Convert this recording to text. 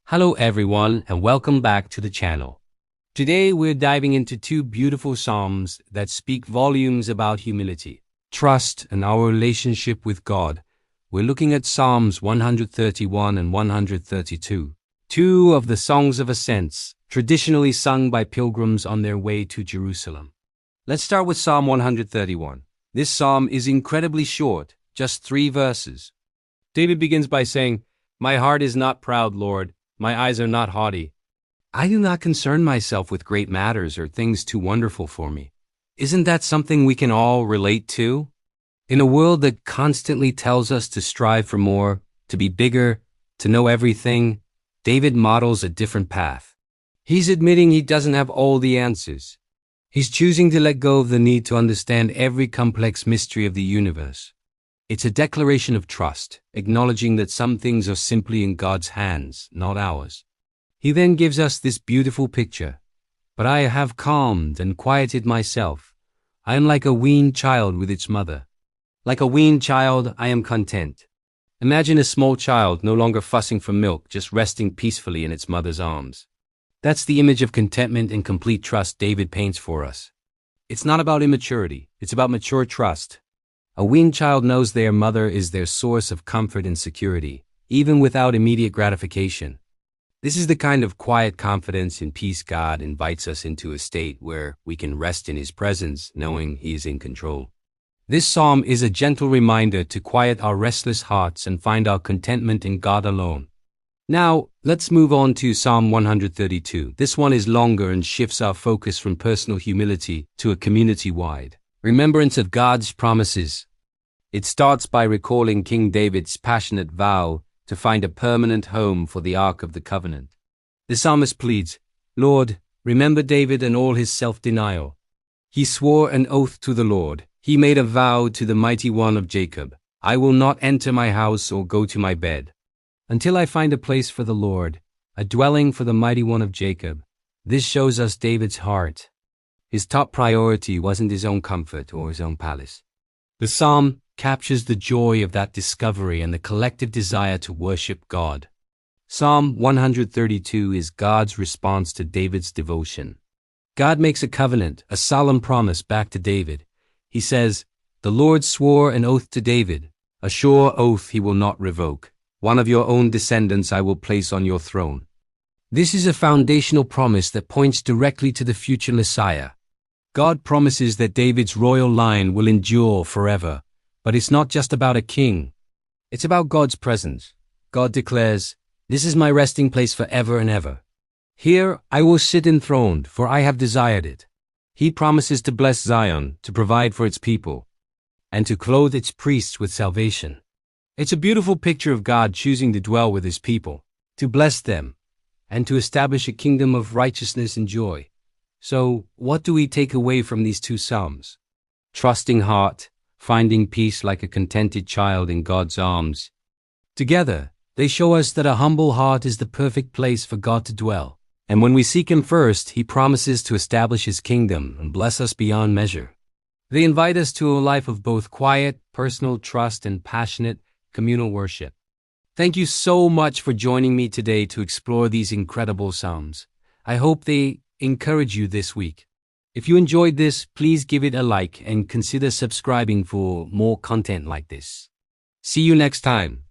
Hello everyone and welcome back to the channel. Today we're diving into two beautiful psalms that speak volumes about humility, trust, and our relationship with God. We're looking at Psalms 131 and 132, two of the songs of ascents, traditionally sung by pilgrims on their way to Jerusalem. Let's start with Psalm 131. This psalm is incredibly short, just 3 verses. David begins by saying, "My heart is not proud, Lord. My eyes are not haughty. I do not concern myself with great matters or things too wonderful for me." Isn't that something we can all relate to? In a world that constantly tells us to strive for more, to be bigger, to know everything, David models a different path. He's admitting he doesn't have all the answers. He's choosing to let go of the need to understand every complex mystery of the universe. It's a declaration of trust, acknowledging that some things are simply in God's hands, not ours. He then gives us this beautiful picture. "But I have calmed and quieted myself. I am like a weaned child with its mother. Like a weaned child, I am content." Imagine a small child no longer fussing for milk, just resting peacefully in its mother's arms. That's the image of contentment and complete trust David paints for us. It's not about immaturity, it's about mature trust. A weaned child knows their mother is their source of comfort and security, even without immediate gratification. This is the kind of quiet confidence and peace God invites us into, a state where we can rest in His presence, knowing He is in control. This psalm is a gentle reminder to quiet our restless hearts and find our contentment in God alone. Now, let's move on to Psalm 132. This one is longer and shifts our focus from personal humility to a community-wide remembrance of God's promises. It starts by recalling King David's passionate vow to find a permanent home for the Ark of the Covenant. The psalmist pleads, "Lord, remember David and all his self-denial. He swore an oath to the Lord. He made a vow to the Mighty One of Jacob. I will not enter my house or go to my bed until I find a place for the Lord, a dwelling for the Mighty One of Jacob." This shows us David's heart. His top priority wasn't his own comfort or his own palace. The psalm captures the joy of that discovery and the collective desire to worship God. Psalm 132 is God's response to David's devotion. God makes a covenant, a solemn promise back to David. He says, "The Lord swore an oath to David, a sure oath He will not revoke. One of your own descendants I will place on your throne." This is a foundational promise that points directly to the future Messiah. God promises that David's royal line will endure forever, but it's not just about a king. It's about God's presence. God declares, "This is my resting place forever and ever. Here I will sit enthroned, for I have desired it." He promises to bless Zion, to provide for its people, and to clothe its priests with salvation. It's a beautiful picture of God choosing to dwell with His people, to bless them, and to establish a kingdom of righteousness and joy. So, what do we take away from these two psalms? Trusting heart, finding peace like a contented child in God's arms. Together, they show us that a humble heart is the perfect place for God to dwell. And when we seek Him first, He promises to establish His kingdom and bless us beyond measure. They invite us to a life of both quiet, personal trust and passionate, communal worship. Thank you so much for joining me today to explore these incredible psalms. I hope they encourage you this week. If you enjoyed this, please give it a like and consider subscribing for more content like this. See you next time.